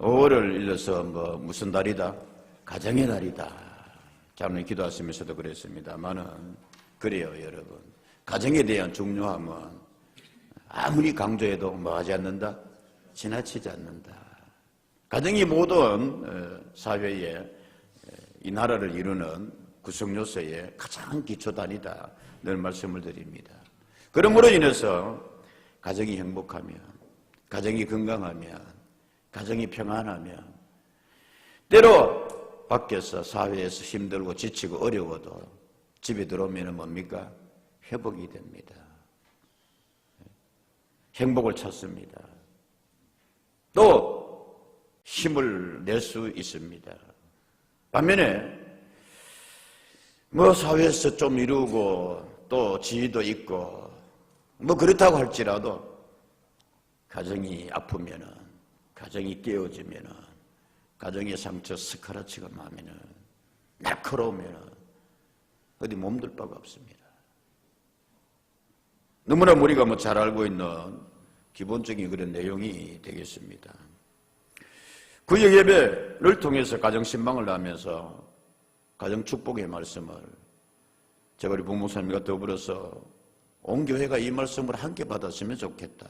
5월을 일러서 무슨 달이다? 가정의 달이다. 작년 기도하시면서도 그랬습니다만은 그래요, 여러분. 가정에 대한 중요함은 아무리 강조해도 뭐하지 않는다? 지나치지 않는다. 가정이 모든 사회에 이 나라를 이루는 구성요소의 가장 기초단위다. 늘 말씀을 드립니다. 그러므로 인해서 가정이 행복하면, 가정이 건강하면, 가정이 평안하면 때로 밖에서 사회에서 힘들고 지치고 어려워도 집에 들어오면 뭡니까? 회복이 됩니다. 행복을 찾습니다. 또 힘을 낼 수 있습니다. 반면에 사회에서 좀 이루고 또 지위도 있고 그렇다고 할지라도 가정이 아프면은, 가정이 깨어지면은, 가정의 상처 스크라치가 나면은, 날카로우면은 어디 몸둘 바가 없습니다. 너무나 우리가 잘 알고 있는 기본적인 그런 내용이 되겠습니다. 구역 예배를 통해서 가정 신방을 하면서 가정 축복의 말씀을 제가 우리 부목사님과 더불어서 온 교회가 이 말씀을 함께 받았으면 좋겠다.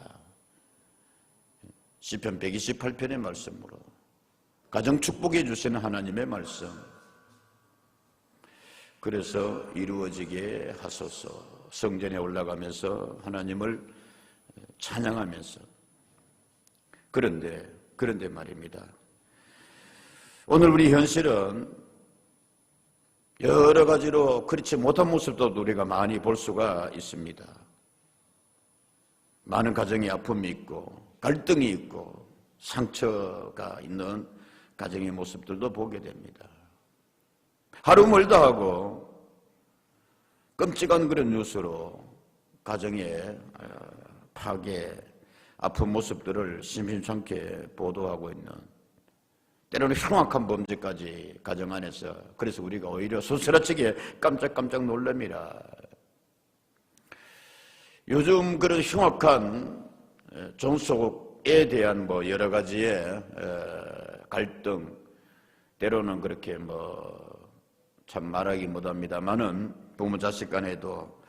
시편 128편의 말씀으로 가정 축복해 주시는 하나님의 말씀, 그래서 이루어지게 하소서. 성전에 올라가면서 하나님을 찬양하면서. 그런데 말입니다. 오늘 우리 현실은 여러 가지로 그렇지 못한 모습도 우리가 많이 볼 수가 있습니다. 많은 가정의 아픔이 있고 갈등이 있고 상처가 있는 가정의 모습들도 보게 됩니다. 하루 멀다 하고 끔찍한 그런 뉴스로 가정의 파괴, 아픈 모습들을 심심찮게 보도하고 있는, 때로는 흉악한 범죄까지 가정 안에서, 그래서 우리가 오히려 소스라치게 깜짝깜짝 놀랍니다. 요즘 그런 흉악한 종속에 대한 여러 가지의 갈등, 때로는 그렇게 참 말하기 못합니다만은 부모 자식 간에도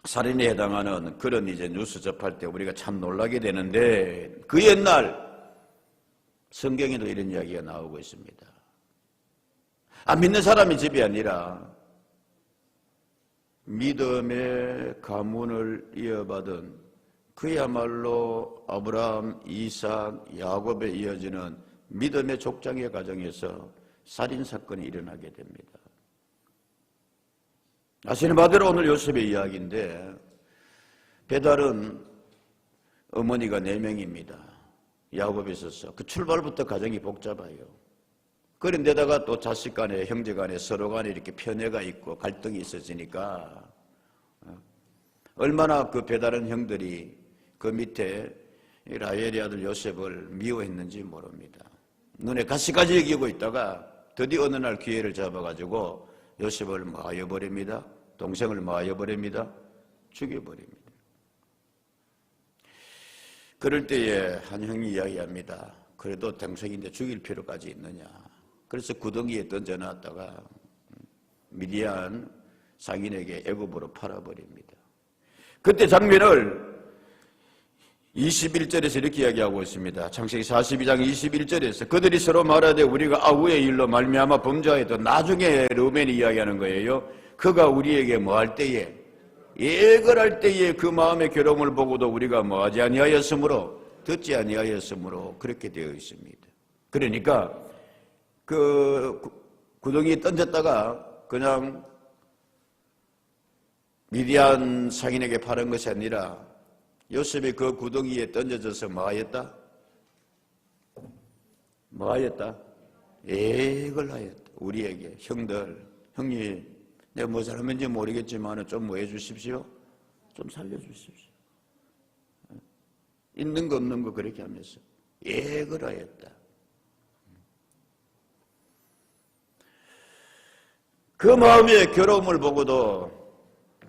살인에 해당하는 그런 뉴스 접할 때 우리가 참 놀라게 되는데, 그 옛날 성경에도 이런 이야기가 나오고 있습니다. 안 믿는 사람이 집이 아니라 믿음의 가문을 이어받은 그야말로 아브라함, 이삭, 야곱에 이어지는 믿음의 족장의 가정에서 살인사건이 일어나게 됩니다. 아시는 바대로 오늘 요셉의 이야기인데, 배달은 어머니가 4명입니다. 야곱에 있어서 그 출발부터 가정이 복잡해요. 그런데다가 또 자식 간에, 형제 간에, 서로 간에 이렇게 편애가 있고 갈등이 있어지니까 얼마나 그 배다른 형들이 그 밑에 라헬의 아들 요셉을 미워했는지 모릅니다. 눈에 가시까지 여기고 있다가 드디어 어느 날 기회를 잡아가지고 요셉을 마여버립니다. 동생을 마여버립니다. 죽여버립니다. 그럴 때에 한 형이 이야기합니다. 그래도 동생인데 죽일 필요까지 있느냐. 그래서 구덩이에 던져놨다가 미디안 상인에게 애굽으로 팔아버립니다. 그때 장면을 21절에서 이렇게 이야기하고 있습니다. 창세기 42장 21절에서 그들이 서로 말하되 우리가 아우의 일로 말미암아 범죄하였다. 나중에 르우벤이 이야기하는 거예요. 그가 우리에게 뭐할 때에, 예걸할 때에 그 마음의 괴로움을 보고도 우리가 뭐하지 아니하였으므로, 듣지 아니하였으므로 그렇게 되어 있습니다. 그러니까 그 구덩이에 던졌다가 그냥 미디안 상인에게 파는 것이 아니라 요셉이 그 구덩이에 던져져서 뭐하였다? 뭐하였다? 애걸 하였다. 우리에게 형님 내가 뭐 잘하는지 모르겠지만 좀 뭐 해주십시오. 좀 살려주십시오. 있는 거 없는 거 그렇게 하면서 애걸 하였다. 그 마음의 괴로움을 보고도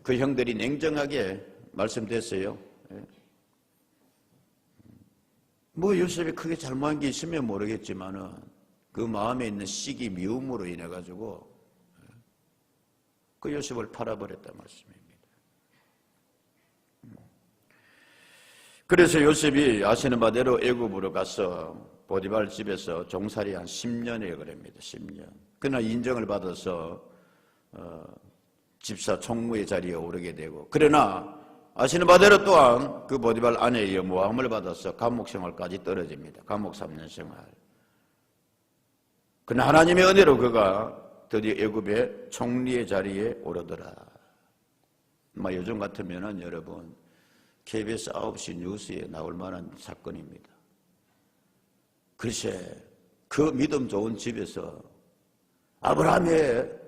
그 형들이 냉정하게 말씀드렸어요. 뭐 요셉이 크게 잘못한 게 있으면 모르겠지만은 그 마음에 있는 시기 미움으로 인해 가지고 그 요셉을 팔아버렸단 말씀입니다. 그래서 요셉이 아시는 바대로 애굽으로 가서 보디발 집에서 종살이 한 10년에 그럽니다. 10년. 그러나 인정을 받아서 집사 총무의 자리에 오르게 되고, 그러나 아시는 바대로 또한 그 보디발 아내에 의해 모함을 받아서 감옥 생활까지 떨어집니다. 감옥 3년 생활. 그러나 하나님의 은혜로 그가 드디어 애굽의 총리의 자리에 오르더라. 요즘 같으면은 여러분 KBS 9시 뉴스에 나올 만한 사건입니다. 글쎄, 그 믿음 좋은 집에서 아브라함의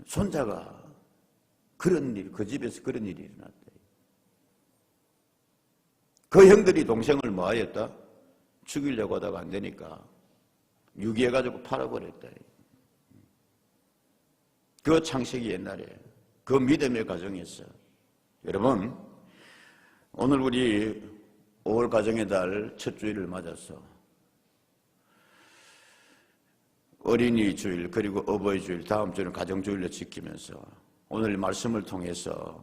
손자가 그런 일, 그 집에서 그런 일이 일어났다. 그 형들이 동생을 뭐 하였다? 죽이려고 하다가 안 되니까 유기해가지고 팔아버렸다. 그 창세기 옛날에 그 믿음의 가정에서 여러분, 오늘 우리 5월 가정의 달 첫 주일을 맞아서 어린이 주일 그리고 어버이 주일 다음 주일은 가정주일로 지키면서 오늘 말씀을 통해서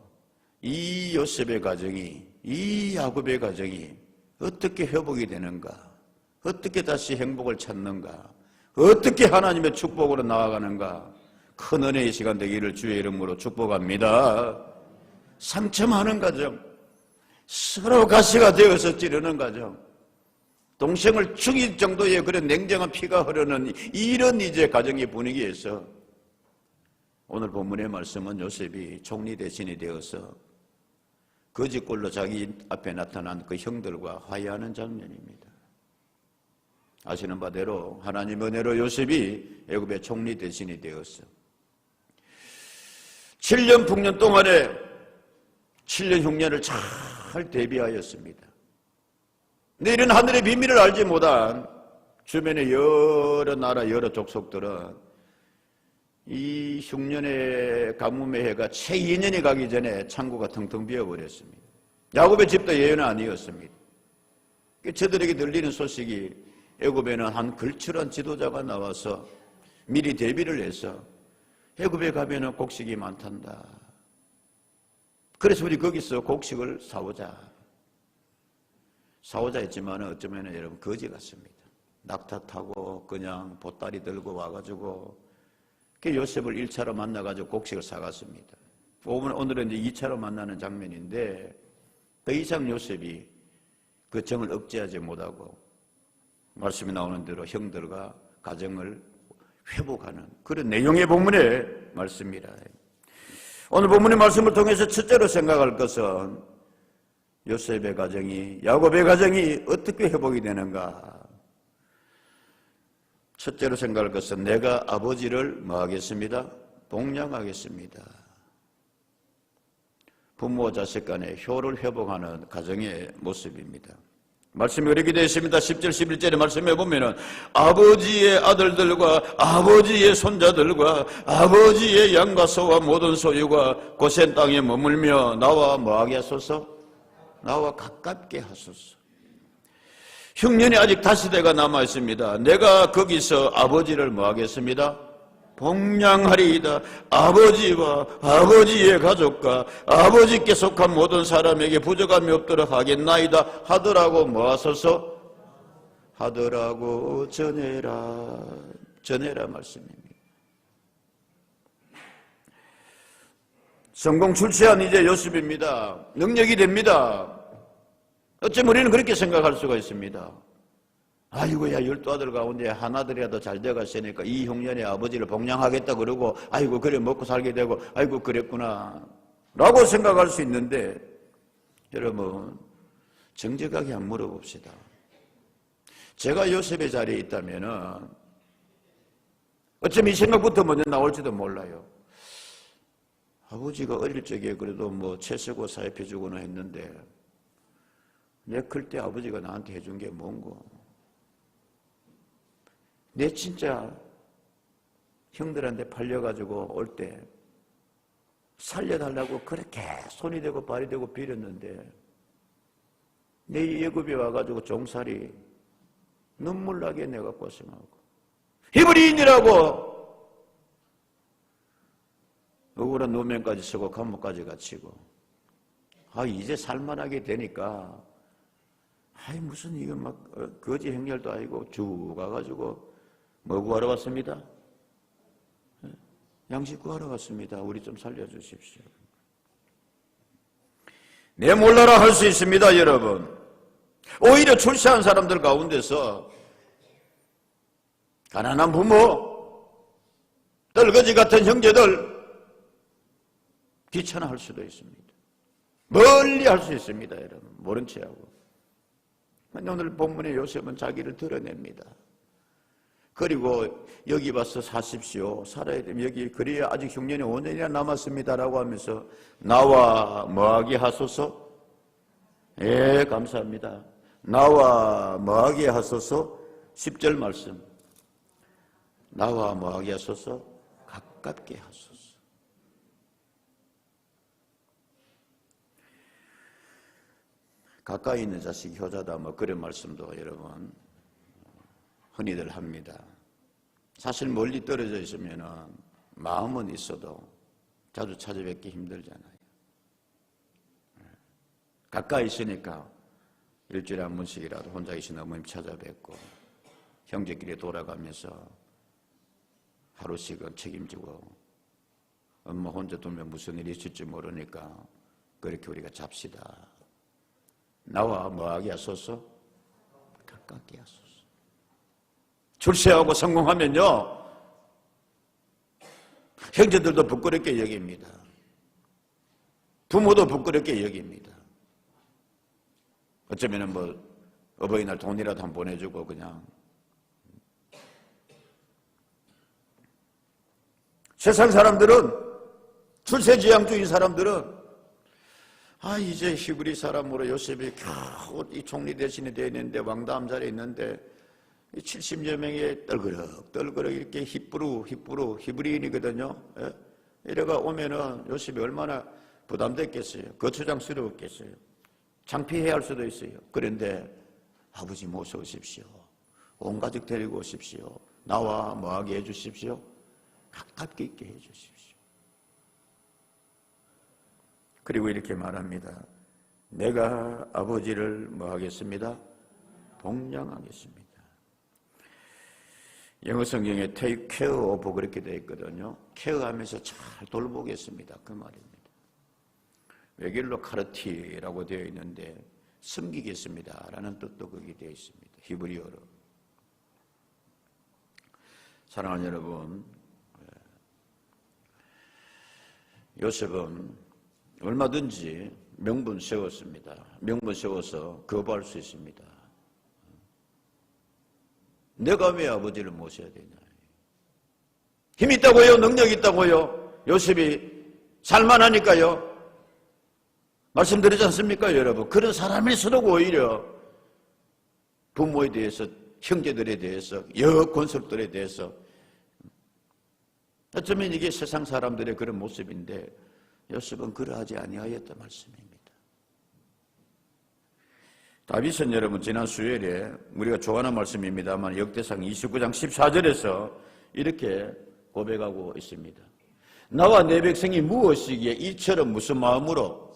이 요셉의 가정이, 이 야곱의 가정이 어떻게 회복이 되는가, 어떻게 다시 행복을 찾는가, 어떻게 하나님의 축복으로 나아가는가, 큰 은혜의 시간 되기를 주의 이름으로 축복합니다. 상처 많은 가정, 서로 가시가 되어서 찌르는 가정, 동생을 죽일 정도의 그런 냉정한 피가 흐르는 이런 이제 가정의 분위기에서 오늘 본문의 말씀은 요셉이 총리 대신이 되어서 거짓골로 자기 앞에 나타난 그 형들과 화해하는 장면입니다. 아시는 바대로 하나님 은혜로 요셉이 애굽의 총리 대신이 되어서 7년 풍년 동안에 7년 흉년을 잘 대비하였습니다. 근데 이런 하늘의 비밀을 알지 못한 주변의 여러 나라 여러 족속들은 이 흉년의 가뭄의 해가 채 2년이 가기 전에 창고가 텅텅 비어버렸습니다. 야곱의 집도 예외는 아니었습니다. 저들에게 들리는 소식이 애굽에는 한 걸출한 지도자가 나와서 미리 대비를 해서 애굽에 가면은 곡식이 많단다. 그래서 우리 거기서 곡식을 사오자 했지만 어쩌면 여러분 거지 같습니다. 낙타 타고 그냥 보따리 들고 와가지고 요셉을 1차로 만나가지고 곡식을 사갔습니다. 오늘은 이제 2차로 만나는 장면인데 더 이상 요셉이 그 정을 억제하지 못하고 말씀이 나오는 대로 형들과 가정을 회복하는 그런 내용의 본문의 말씀이라. 오늘 본문의 말씀을 통해서 첫째로 생각할 것은 요셉의 가정이, 야곱의 가정이 어떻게 회복이 되는가. 첫째로 생각할 것은 내가 아버지를 뭐 하겠습니다? 복양하겠습니다. 부모와 자식 간의 효를 회복하는 가정의 모습입니다. 말씀이 그렇게 되어 있습니다. 10절 11절의 말씀에 보면은 아버지의 아들들과 아버지의 손자들과 아버지의 양과 소와 모든 소유가 고센 땅에 머물며 나와 뭐하게 하소서? 나와 가깝게 하소서. 흉년이 아직 다시대가 남아있습니다. 내가 거기서 아버지를 뭐하겠습니다? 복양하리이다. 아버지와 아버지의 가족과 아버지께 속한 모든 사람에게 부족함이 없도록 하겠나이다 하더라고 뭐하소서? 하더라고 전해라 말씀입니다. 성공 출세한 이제 요셉입니다. 능력이 됩니다. 어쩌면 우리는 그렇게 생각할 수가 있습니다. 아이고야 12아들 가운데 하나들이라도 잘 돼갔으니까 이 흉년에 아버지를 복양하겠다 그러고 아이고 그래 먹고 살게 되고 아이고 그랬구나 라고 생각할 수 있는데 여러분 정직하게 한번 물어봅시다. 제가 요셉의 자리에 있다면 어쩌면 이 생각부터 먼저 나올지도 몰라요. 아버지가 어릴 적에 그래도 뭐 채 쓰고 사입해주고는 했는데 내 클 때 아버지가 나한테 해준 게 뭔고? 내 진짜 형들한테 팔려가지고 올 때 살려달라고 그렇게 손이 되고 발이 되고 빌었는데 내 예굽에 와가지고 종살이 눈물 나게 내가 고생하고 히브리인이라고 억울한 누명까지 쓰고 감옥까지 갇히고 이제 살만하게 되니까 무슨 이거 막 거지 행렬도 아니고 쭉 가가지고 뭐 구하러 왔습니다? 양식 구하러 왔습니다. 우리 좀 살려주십시오. 내 몰라라 할 수 있습니다, 여러분. 오히려 출세한 사람들 가운데서 가난한 부모, 떨거지 같은 형제들 귀찮아할 수도 있습니다. 멀리 할 수 있습니다, 여러분. 모른 체하고. 오늘 본문의 요셉은 자기를 드러냅니다. 그리고 여기 와서 사십시오. 살아야 되면 여기 그래야 아직 흉년이 5년이나 남았습니다라고 하면서 나와 뭐하게 하소서? 예, 감사합니다. 나와 뭐하게 하소서? 10절 말씀. 나와 뭐하게 하소서? 가깝게 하소서. 가까이 있는 자식이 효자다 뭐 그런 말씀도 여러분 흔히들 합니다. 사실 멀리 떨어져 있으면 마음은 있어도 자주 찾아뵙기 힘들잖아요. 가까이 있으니까 일주일에 한 번씩이라도 혼자 계신 어머님 찾아뵙고 형제끼리 돌아가면서 하루씩은 책임지고 엄마 혼자 두면 무슨 일이 있을지 모르니까 그렇게 우리가 잡시다. 나와 뭐하게 하소서? 가깝게 하소서. 출세하고 성공하면요 형제들도 부끄럽게 여깁니다. 부모도 부끄럽게 여깁니다. 어쩌면 뭐 어버이날 돈이라도 한 번 보내주고 그냥 세상 사람들은 출세지향주의 사람들은 이제 히브리 사람으로 요셉이 겨우 이 총리 대신이 되어 있는데 왕다음 자리에 있는데 70여 명의 떨그럭 이렇게 히브리인이거든요. 이래가 오면은 요셉이 얼마나 부담됐겠어요. 거추장스러웠겠어요. 창피해야 할 수도 있어요. 그런데 아버지 모셔오십시오. 온 가족 데리고 오십시오. 나와 뭐하게 해주십시오? 가깝게 있게 해주십시오. 그리고 이렇게 말합니다. 내가 아버지를 뭐하겠습니다? 복양하겠습니다. 영어 성경에 take care of 그렇게 되어 있거든요. 케어하면서 잘 돌보겠습니다. 그 말입니다. 외길로 카르티라고 되어 있는데 섬기겠습니다 라는 뜻도 거기 되어 있습니다. 히브리어로. 사랑하는 여러분, 요셉은 얼마든지 명분 세웠습니다. 명분 세워서 거부할 수 있습니다. 내가 왜 아버지를 모셔야 되냐? 힘 있다고요? 능력 있다고요? 요셉이 살만하니까요? 말씀드리지 않습니까, 여러분? 그런 사람일수록 오히려 부모에 대해서, 형제들에 대해서, 여권석들에 대해서 어쩌면 이게 세상 사람들의 그런 모습인데 요셉은 그러하지 아니하였다 말씀입니다. 다윗은 여러분 지난 수요일에 우리가 좋아하는 말씀입니다만 역대상 29장 14절에서 이렇게 고백하고 있습니다. 나와 내 백성이 무엇이기에 이처럼 무슨 마음으로?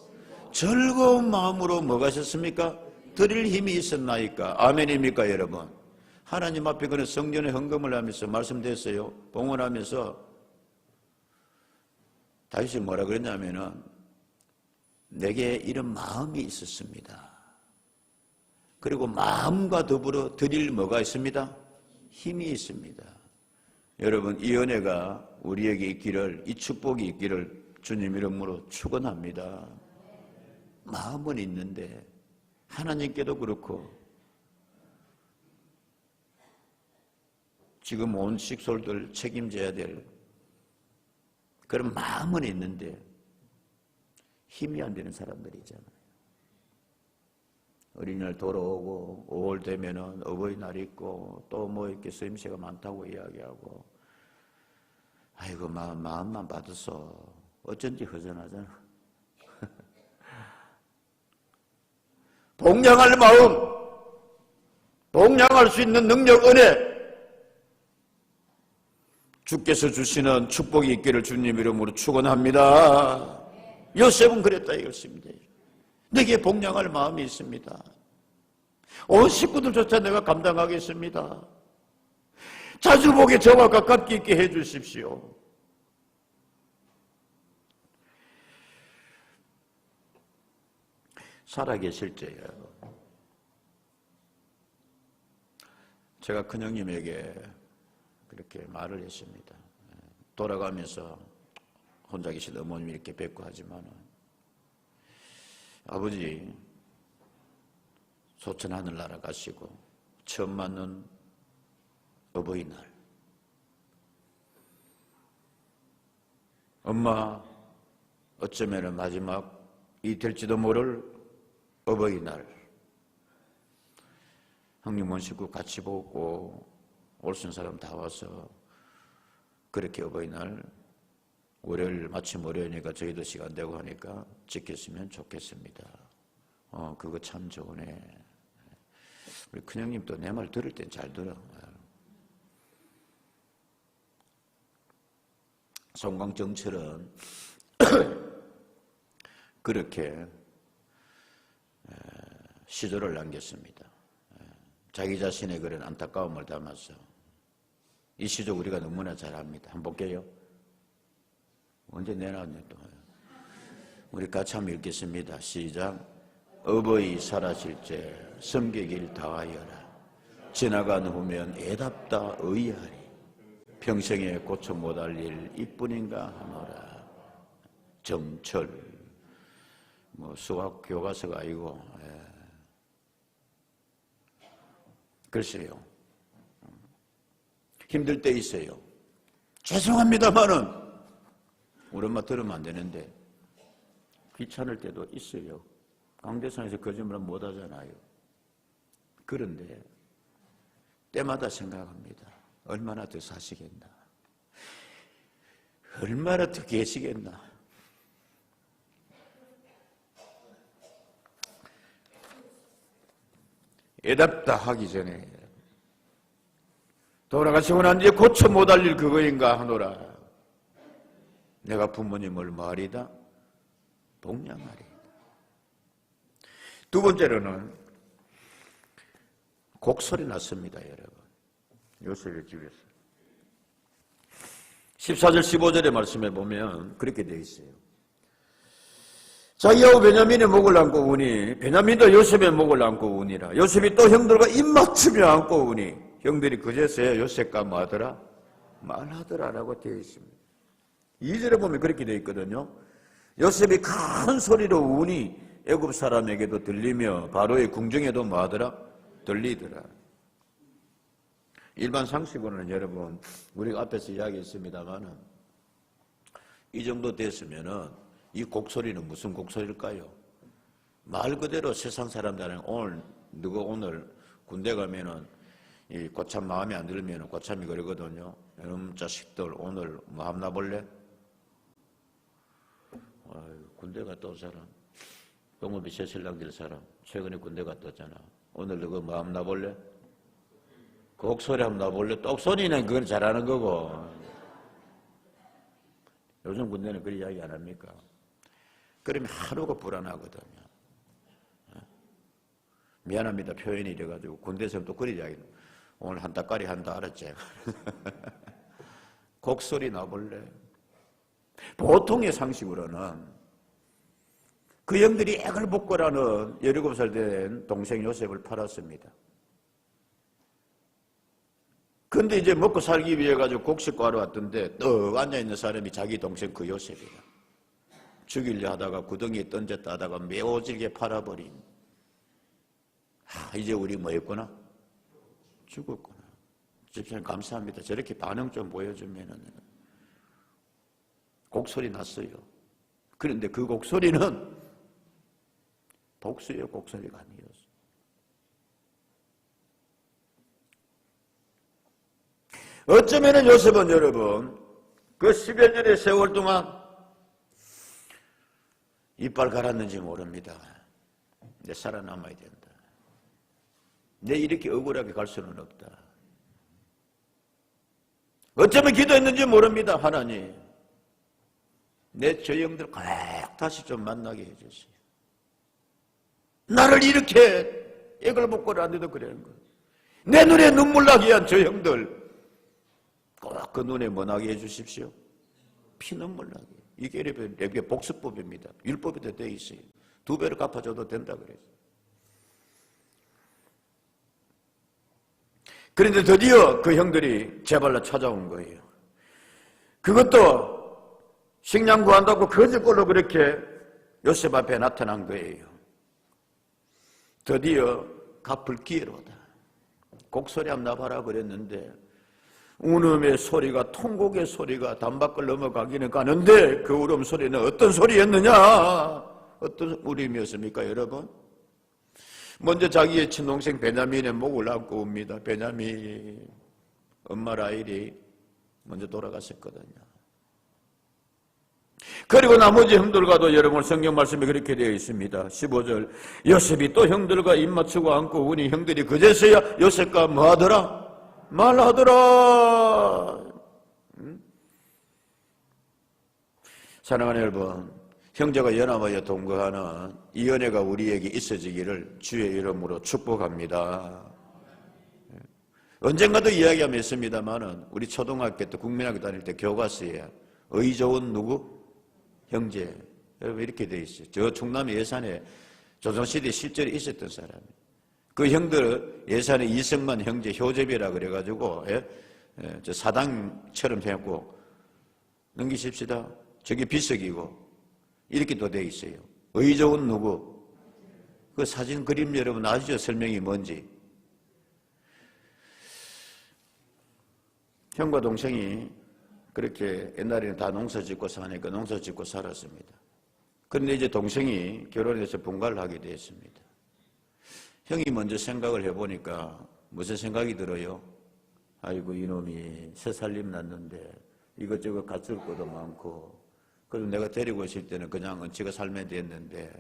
즐거운 마음으로 뭐가 있었습니까? 드릴 힘이 있었나이까? 아멘입니까 여러분? 하나님 앞에 그는 성전에 헌금을 하면서 말씀드렸어요. 봉헌하면서 다윗이 뭐라 그랬냐면은 내게 이런 마음이 있었습니다. 그리고 마음과 더불어 드릴 뭐가 있습니다? 힘이 있습니다. 여러분 이 은혜가 우리에게 있기를, 이 축복이 있기를 주님 이름으로 축원합니다. 마음은 있는데 하나님께도 그렇고 지금 온 식솔들 책임져야 될 그런 마음은 있는데 힘이 안 되는 사람들이 있잖아요. 어린이날 돌아오고 5월 되면은 어버이날 있고 또 뭐 이렇게 쓰임새가 많다고 이야기하고 아이고 마음만 받아서 어쩐지 허전하잖아. 봉양할 마음, 봉양할 수 있는 능력, 은혜, 주께서 주시는 축복이 있기를 주님 이름으로 축원합니다. 요셉은 그랬다 이것입니다. 내게 봉양할 마음이 있습니다. 온 식구들조차 내가 감당하겠습니다. 자주 보게 저와 가깝게 있게 해 주십시오. 살아계실 때요, 제가 큰형님에게 그렇게 말을 했습니다. 돌아가면서 혼자 계신 어머님이 이렇게 뵙고 하지만, 아버지 소천 하늘나라 가시고 처음 맞는 어버이날, 엄마 어쩌면 마지막이 될지도 모를 어버이날, 형님 온 식구 같이 보고 올 수 있는 사람 다 와서 그렇게 어버이날, 월요일 마침 월요일이니까 저희도 시간 되고 하니까 지켰으면 좋겠습니다. 그거 참 좋으네. 우리 큰형님도 내 말 들을 땐 잘 들어. 송광정철은 그렇게 시조를 남겼습니다. 자기 자신의 그런 안타까움을 담아서. 이 시조 우리가 너무나 잘 압니다. 한번 볼게요. 언제 내놨냐 또. 우리 같이 한번 읽겠습니다. 시작. 어버이 살아실 때 섬기길 다하여라. 지나간 후면 애답다 의아하리. 평생에 고쳐 못할 일 이뿐인가 하노라. 정철. 수학 교과서가 아니고, 글쎄요. 힘들 때 있어요. 죄송합니다만은 우리 엄마 들으면 안 되는데 귀찮을 때도 있어요. 강대상에서 거짓말은 못 하잖아요. 그런데 때마다 생각합니다. 얼마나 더 사시겠나? 얼마나 더 계시겠나? 애답다 하기 전에 돌아가시고 난 뒤에 고쳐 못할 일 그거인가 하노라. 내가 부모님을 말이다 봉양하리. 두 번째로는 곡소리 났습니다, 여러분. 요셉의 집에서 14절 15절의 말씀에 보면 그렇게 되어 있어요. 자기하고 베냐민의 목을 안고 우니 베냐민도 요셉의 목을 안고 우니라. 요셉이 또 형들과 입맞추며 안고 우니 형들이 그제서야 요셉과 뭐하더라? 말하더라라고 되어 있습니다. 2절에 보면 그렇게 되어 있거든요. 요셉이 큰 소리로 우니 애굽 사람에게도 들리며 바로의 궁정에도 뭐하더라? 들리더라. 일반 상식으로는 여러분 우리가 앞에서 이야기했습니다만은 이 정도 됐으면은 이 곡소리는 무슨 곡소리일까요? 말 그대로 세상 사람들은 누가 오늘 군대 가면은 이 고참 마음에 안 들면 고참이 그러거든요. 여러분 자식들 오늘 뭐 함나 볼래? 군대 갔다 온 사람, 동업이 새신랑 될 사람, 최근에 군대 갔다 왔잖아. 오늘 누구 뭐 함나 볼래? 곡소리 한번 나볼래? 똑소리는 그건 잘하는 거고. 요즘 군대는 그런 이야기 안 합니까? 그러면 하루가 불안하거든요. 미안합니다. 표현이 이래가지고 군대에서는 또 그런 이야기. 오늘 한 닭가리 한다 알았지? 곡소리 나볼래? 보통의 상식으로는 그 형들이 애걸복걸하는 17살 된 동생 요셉을 팔았습니다. 근데 이제 먹고 살기 위해 가지고 곡식 구하러 왔던데 떡 앉아있는 사람이 자기 동생 그 요셉이야. 죽이려 하다가 구덩이에 던졌다 하다가 매워지게 팔아버린. 이제 우리 뭐 했구나? 죽었구나. 집사님 감사합니다. 저렇게 반응 좀 보여주면은. 곡소리 났어요. 그런데 그 곡소리는 복수의 곡소리가 아니었어요. 어쩌면은 요셉은 여러분 그 10여 년의 세월 동안 이빨 갈았는지 모릅니다. 내 살아남아야 된다. 내 이렇게 억울하게 갈 수는 없다. 어쩌면 기도했는지 모릅니다. 하나님, 내 저 형들 꼭 다시 좀 만나게 해주세요. 나를 이렇게 애걸 먹고를 안 해도 그러는 거예요. 내 눈에 눈물 나게 한 저 형들 꼭 그 눈에 뭐 나게 해주십시오. 피눈물 나게. 이게 복수법입니다. 율법에도 되어 있어요. 2배로 갚아줘도 된다 그랬어요. 그런데 드디어 그 형들이 제발로 찾아온 거예요. 그것도 식량 구한다고 거짓골로 그렇게 요셉 앞에 나타난 거예요. 드디어 갚을 기회로다. 곡소리 한번 나봐라 그랬는데 운음의 소리가, 통곡의 소리가 담밖을 넘어가기는 가는데 그 울음 소리는 어떤 소리였느냐? 어떤 울음이었습니까, 여러분? 먼저 자기의 친동생 베냐민의 목을 안고 옵니다. 베냐민, 엄마 라헬이 먼저 돌아갔었거든요. 그리고 나머지 형들과도 여러분 성경 말씀에 그렇게 되어 있습니다. 15절, 요셉이 또 형들과 입 맞추고 안고 오니 형들이 그제서야 요셉과 뭐하더라? 말하더라. 사랑하는 여러분, 형제가 연합하여 동거하는 이 은혜가 우리에게 있어지기를 주의 이름으로 축복합니다. 언젠가도 이야기하면 있습니다만은 우리 초등학교 때 국민학교 다닐 때 교과서에 의 좋은 누구? 형제. 여러분 이렇게 돼 있어요. 저 충남 예산에 조선시대에 실제로 있었던 사람이에요. 그 형들 예산에 이승만 형제 효접이라 그래가지고 저 사당처럼 해갖고 넘기십시다. 저게 비석이고 이렇게 또 돼 있어요. 의 좋은 누구? 그 사진 그림 여러분 아시죠? 설명이 뭔지. 형과 동생이 그렇게 옛날에는 다 농사 짓고 사니까 농사 짓고 살았습니다. 그런데 이제 동생이 결혼해서 분가를 하게 되었습니다. 형이 먼저 생각을 해보니까 무슨 생각이 들어요? 아이고 이놈이 새 살림 났는데 이것저것 갖출 것도 많고 그래서 내가 데리고 있을 때는 그냥 은치가 살면 됐는데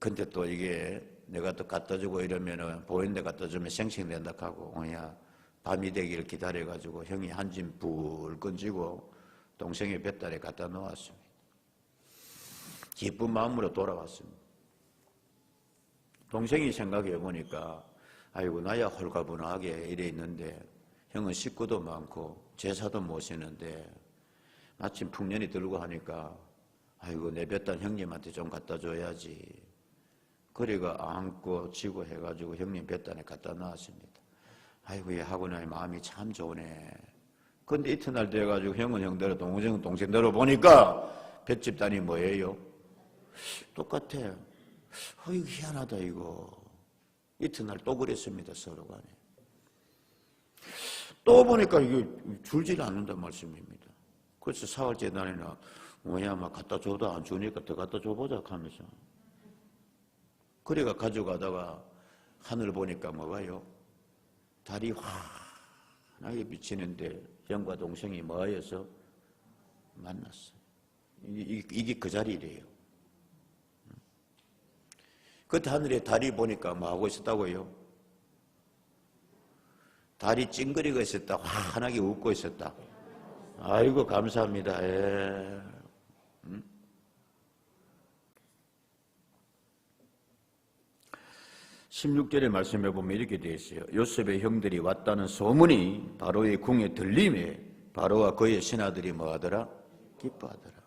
근데 또 이게 내가 또 갖다 주고 이러면은 보이는 데 갖다 주면 생생된다 하고 그냥 밤이 되기를 기다려가지고 형이 한 짐 불 건지고 동생의 뱃달에 갖다 놓았습니다. 기쁜 마음으로 돌아왔습니다. 동생이 생각해 보니까 아이고 나야 홀가분하게 이래 있는데 형은 식구도 많고 제사도 모시는데 마침 풍년이 들고 하니까 아이고 내 뱃단 형님한테 좀 갖다 줘야지. 그래가 안고 지고 해가지고 형님 뱃단에 갖다 놨습니다. 아이고 얘 하고 나니 마음이 참 좋네. 근데 이튿날 돼가지고 형은 형대로 동생은 동생대로 보니까 뱃집단이 뭐예요? 똑같아. 이거 희한하다 이거. 이튿날 또 그랬습니다. 서로 간에. 또 보니까 이게 줄질 않는단 말씀입니다. 그래서 사흘째 날에는 뭐야 막 갖다 줘도 안 주니까 더 갖다 줘보자 하면서 그래가 가져가다가 하늘 보니까 뭐가요? 달이 환하게 비치는데 형과 동생이 뭐하여서 만났어요. 이게 그 자리래요. 그때 하늘에 달이 보니까 뭐 하고 있었다고요? 달이 찡그리고 있었다. 환하게 웃고 있었다. 아이고 감사합니다. 16절의 말씀에 보면 이렇게 되어 있어요. 요셉의 형들이 왔다는 소문이 바로의 궁에 들림에 바로와 그의 신하들이 뭐하더라? 기뻐하더라.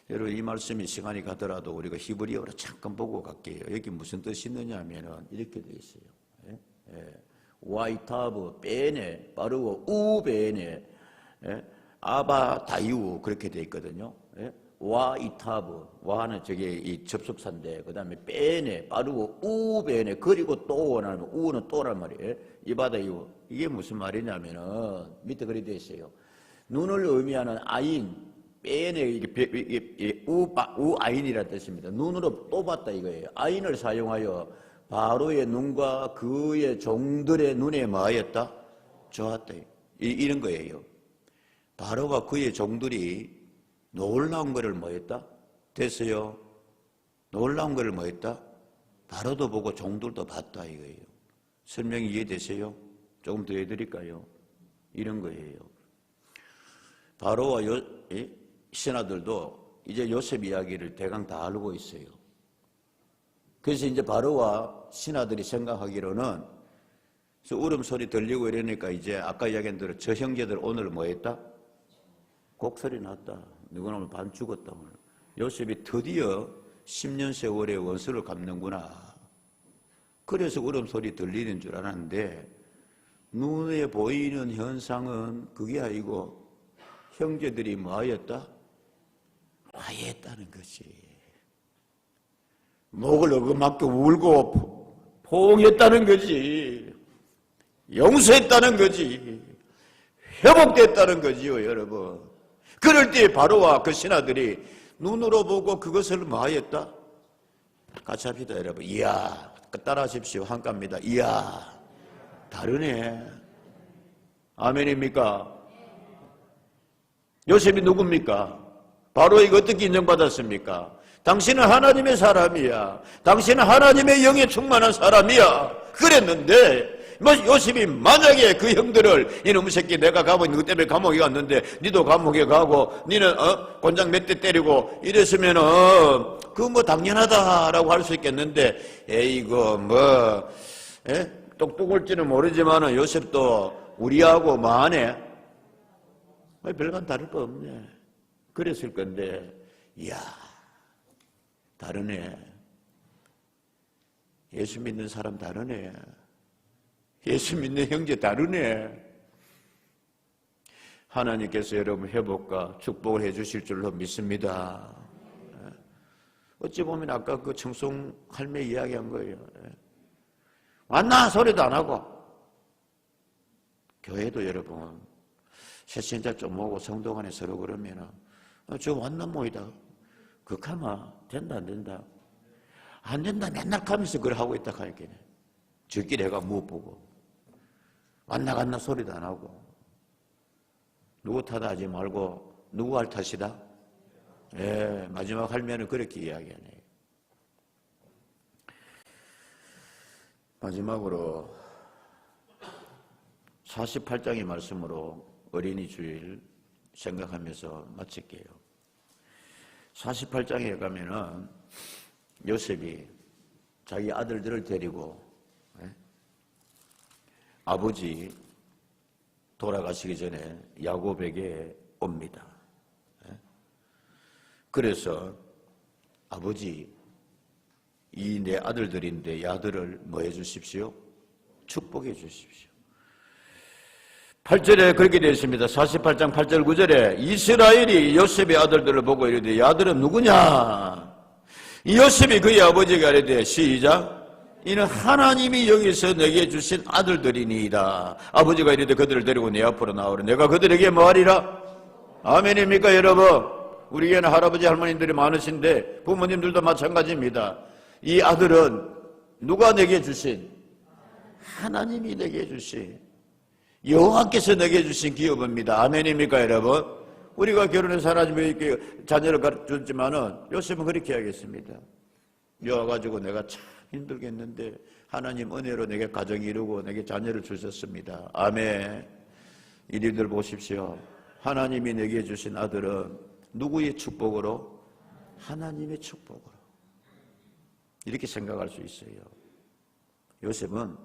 여러분 이 말씀이 시간이 가더라도 우리가 히브리어로 잠깐 보고 갈게요. 여기 무슨 뜻이 있느냐 하면 이렇게 되어 있어요. 와이타브 베네 바르고 우베네 아바 다이우 그렇게 되어 있거든요. 와이타브 와는 저게 이 접속사인데 그 다음에 베네 바르고 우베네 그리고 또 원하면 우는 또란 말이에요. 이바다이우 이게 무슨 말이냐면은 밑에 그렇게 되어 있어요. 눈을 의미하는 아인 빼네 이게 우아인이라는 뜻입니다. 눈으로 또 봤다 이거예요. 아인을 사용하여 바로의 눈과 그의 종들의 눈에 뭐하였다? 좋았다. 이런 거예요. 바로가 그의 종들이 놀라운 것을 뭐했다? 됐어요? 놀라운 걸 뭐 했다? 바로도 보고 종들도 봤다 이거예요. 설명이 이해되세요? 조금 더 해드릴까요? 이런 거예요. 바로와 신하들도 이제 요셉 이야기를 대강 다 알고 있어요. 그래서 이제 바로와 신하들이 생각하기로는 울음소리 들리고 이러니까 이제 아까 이야기한 대로 저 형제들 오늘 뭐 했다? 곡소리 났다. 누구는 오늘 밤 죽었다. 오늘. 요셉이 드디어 10년 세월의 원수를 갚는구나. 그래서 울음소리 들리는 줄 알았는데 눈에 보이는 현상은 그게 아니고 형제들이 뭐 하였다? 화해했다는 거지. 목을 어금맞게 울고 포옹했다는 거지. 용서했다는 거지. 회복됐다는 거지요, 여러분. 그럴 때 바로와 그 신하들이 눈으로 보고 그것을 뭐 하였다? 같이 합시다, 여러분. 이야, 따라 하십시오. 한가입니다. 이야, 다르네. 아멘입니까? 요셉이 누굽니까? 바로에게 어떻게 인정받았습니까? 당신은 하나님의 사람이야. 당신은 하나님의 영에 충만한 사람이야. 그랬는데 요셉이 만약에 그 형들을 이놈의 새끼 내가 가고 너 때문에 감옥에 갔는데 니도 감옥에 가고 니는 곤장 몇 대 때리고 이랬으면은 그거 뭐 당연하다라고 할 수 있겠는데 에이고 뭐 똑똑할지는 모르지만은 요셉도 우리하고 뭐 하네? 별반 다를 거 없네. 그랬을 건데 이야 다르네. 예수 믿는 사람 다르네. 예수 믿는 형제 다르네. 하나님께서 여러분 회복과 축복을 해 주실 줄로 믿습니다. 어찌 보면 아까 그 청송 할매 이야기한 거예요. 왔나 소리도 안 하고. 교회도 여러분 새신자 좀 오고 성도 간에 서로 그러면은 저 왔나 모이다. 그카마 된다 안 된다. 안 된다 맨날 가면서 그걸 하고 있다 하니까 저끼리 해가 무엇 보고 왔나 갔나 소리도 안 하고 누구 탓 하지 말고 누구 할 탓이다? 예, 마지막 할매는 그렇게 이야기하네요. 마지막으로 48장의 말씀으로 어린이 주일 생각하면서 마칠게요. 48장에 가면은 요셉이 자기 아들들을 데리고 아버지 돌아가시기 전에 야곱에게 옵니다. 그래서 아버지 이 내 아들들인데 이 아들을 뭐 해주십시오? 축복해 주십시오. 8절에 그렇게 되어 있습니다. 48장 8절 9절에 이스라엘이 요셉의 아들들을 보고 이르되 이 아들은 누구냐? 이 요셉이 그의 아버지가 이르되 시작 이는 하나님이 여기서 내게 주신 아들들이니이다. 아버지가 이르되 그들을 데리고 내 앞으로 나오라. 내가 그들에게 뭐하리라? 아멘입니까 여러분? 우리에게는 할아버지 할머님들이 많으신데 부모님들도 마찬가지입니다. 이 아들은 누가 내게 주신? 하나님이 내게 주신 여호와께서 내게 주신 기업입니다. 아멘입니까 여러분? 우리가 결혼해서 하나님의 자녀를 가르쳤지만은 요셉은 그렇게 하겠습니다. 여와가지고 내가 참 힘들겠는데 하나님 은혜로 내게 가정 이루고 내게 자녀를 주셨습니다. 아멘. 이리들 보십시오. 하나님이 내게 주신 아들은 누구의 축복으로? 하나님의 축복으로. 이렇게 생각할 수 있어요. 요셉은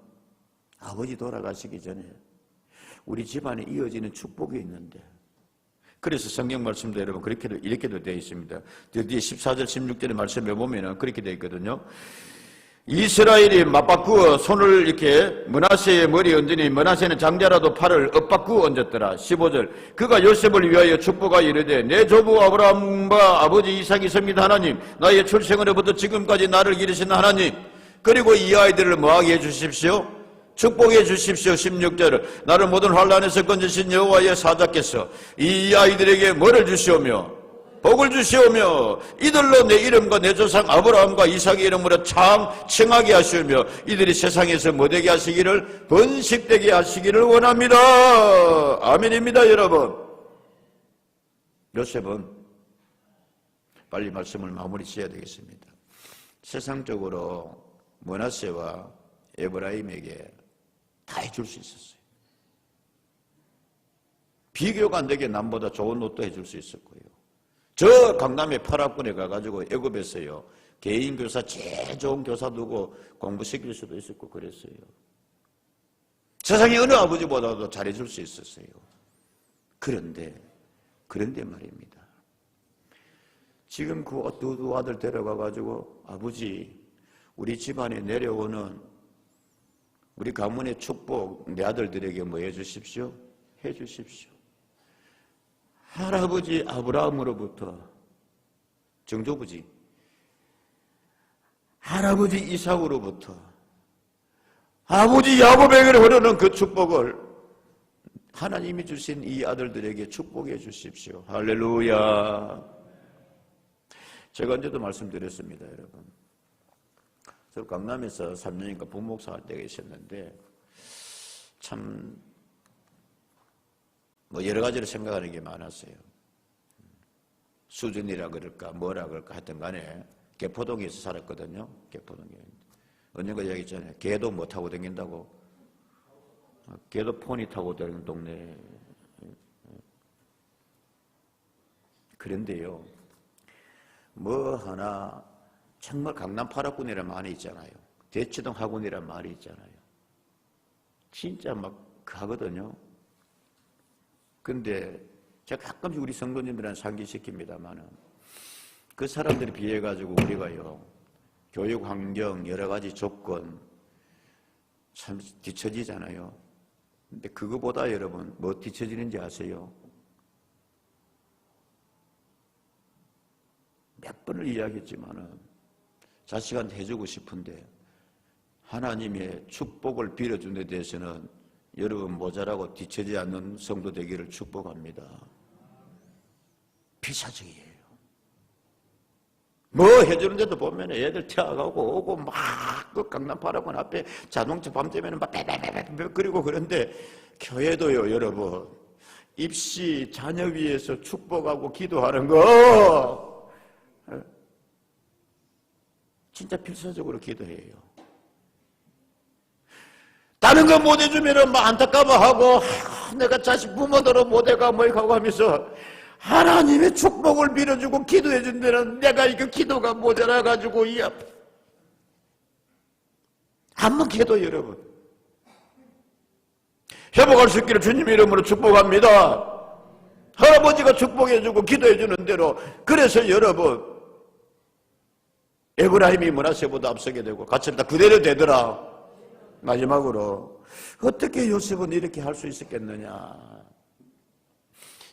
아버지 돌아가시기 전에 우리 집안에 이어지는 축복이 있는데 그래서 성경 말씀도 여러분 이렇게도 되어 있습니다. 뒤에 14절 16절의 말씀에 보면은 그렇게 되어 있거든요. 이스라엘이 맞바꾸어 손을 이렇게 므낫세의 머리에 얹으니 므낫세는 장자라도 팔을 엇바꾸어 얹었더라. 15절 그가 요셉을 위하여 축복하여 이르되 내 조부 아브라함과 아버지 이삭이 섭니다 하나님 나의 출생으로부터 지금까지 나를 기르신 하나님 그리고 이 아이들을 뭐하게 해주십시오? 축복해 주십시오. 16절 나를 모든 환난에서 건지신 여호와의 사자께서 이 아이들에게 뭐를 주시오며 복을 주시오며 이들로 내 이름과 내 조상 아브라함과 이삭의 이름으로 참 칭하게 하시오며 이들이 세상에서 뭐되게 하시기를 번식되게 하시기를 원합니다. 아멘입니다 여러분. 요셉은 빨리 말씀을 마무리 지어야 되겠습니다. 세상적으로 므낫세와 에브라임에게 다 해줄 수 있었어요. 비교가 안 되게 남보다 좋은 옷도 해줄 수 있을 거예요. 저 강남의 파라군에 가가지고 애굽에서요, 개인 교사 제일 좋은 교사 두고 공부시킬 수도 있을 거 그랬어요. 세상에 어느 아버지보다도 잘해줄 수 있었어요. 그런데 말입니다. 지금 그 두 아들 데려가가지고 아버지, 우리 집안에 내려오는 우리 가문의 축복 내 아들들에게 뭐 해주십시오? 해주십시오. 할아버지 아브라함으로부터 정조부지, 할아버지 이삭으로부터 아버지 야곱에게 흐르는 그 축복을 하나님이 주신 이 아들들에게 축복해 주십시오. 할렐루야. 제가 언제도 말씀드렸습니다, 여러분. 저 강남에서 3년인가 부목사 할 때가 있었는데 참 뭐 여러 가지로 생각하는 게 많았어요. 수준이라 그럴까 뭐라 그럴까 하여튼 간에 개포동에서 살았거든요. 개포동에. 언젠가 얘기했잖아요. 개도 못 타고 다닌다고. 개도 포니 타고 다니는 동네. 그런데요, 뭐 하나 정말 강남 파라군이란 말이 있잖아요. 대치동 학원이란 말이 있잖아요. 진짜 막 가거든요. 근데 제가 가끔씩 우리 성도님들한테 상기시킵니다만은 그 사람들에 비해 가지고 우리가요, 교육 환경 여러 가지 조건 참 뒤처지잖아요. 근데 그거보다 여러분 뭐 뒤처지는지 아세요? 몇 번을 이야기했지만은 자식한테 해주고 싶은데 하나님의 축복을 빌어준 데 대해서는 여러분 모자라고 뒤처지지 않는 성도 되기를 축복합니다. 피사적이에요. 뭐 해주는데도 보면 애들 태워가고 오고 막 그 강남 파라곤 앞에 자동차 밤되면 막 빼빼빼빼 그리고 그런데 교회도요, 여러분 입시 자녀 위해서 축복하고 기도하는 거 진짜 필사적으로 기도해요. 다른 거 못 해주면 막 안타까워하고 내가 자식 부모대로 못해가 뭐 하고 하면서 하나님의 축복을 빌어주고 기도해 준 데는 내가 이거 기도가 모자라가지고 한번 기도 여러분 회복할 수 있기를 주님 이름으로 축복합니다. 할아버지가 축복해주고 기도해주는 대로. 그래서 여러분 에브라임이 므낫세보다 앞서게 되고 같이 다 그대로 되더라. 마지막으로 어떻게 요셉은 이렇게 할 수 있었겠느냐.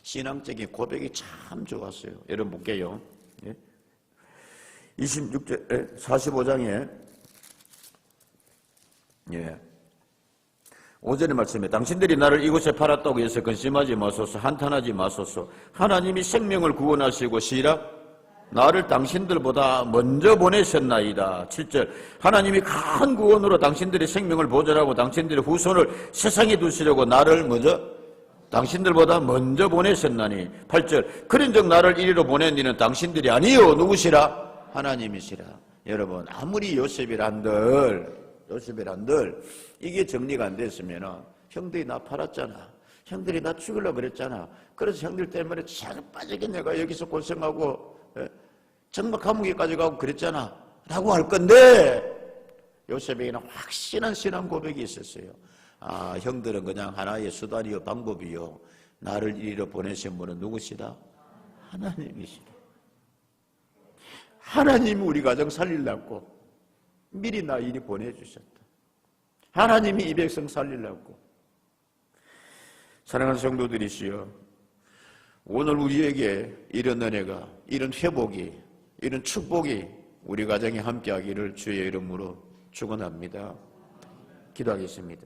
신앙적인 고백이 참 좋았어요. 여러분 볼게요. 26절 45장에 5절의 말씀에 당신들이 나를 이곳에 팔았다고 해서 근심하지 마소서. 한탄하지 마소서. 하나님이 생명을 구원하시고 시라 나를 당신들보다 먼저 보내셨나이다. 7절 하나님이 큰 구원으로 당신들의 생명을 보존하고 당신들의 후손을 세상에 두시려고 나를 먼저 당신들보다 먼저 보내셨나니. 8절 그런즉 나를 이리로 보낸 이는 당신들이 아니요 누구시라? 하나님이시라. 여러분 아무리 요셉이란들 이게 정리가 안 됐으면 형들이 나 팔았잖아. 형들이 나 죽이려고 그랬잖아. 그래서 형들 때문에 차가 빠지게 내가 여기서 고생하고 정말 감옥에까지 가고 그랬잖아 라고 할 건데 요셉에게는 확실한 신앙 고백이 있었어요. 아, 형들은 그냥 하나의 수단이요 방법이요 나를 이리로 보내신 분은 누구시다? 하나님이시다. 하나님이 우리 가정 살리려고 미리 나 이리 보내주셨다. 하나님이 이 백성 살리려고. 사랑하는 성도들이시여, 오늘 우리에게 이런 은혜가, 이런 회복이, 이런 축복이 우리 가정에 함께하기를 주의 이름으로 축원합니다. 기도하겠습니다.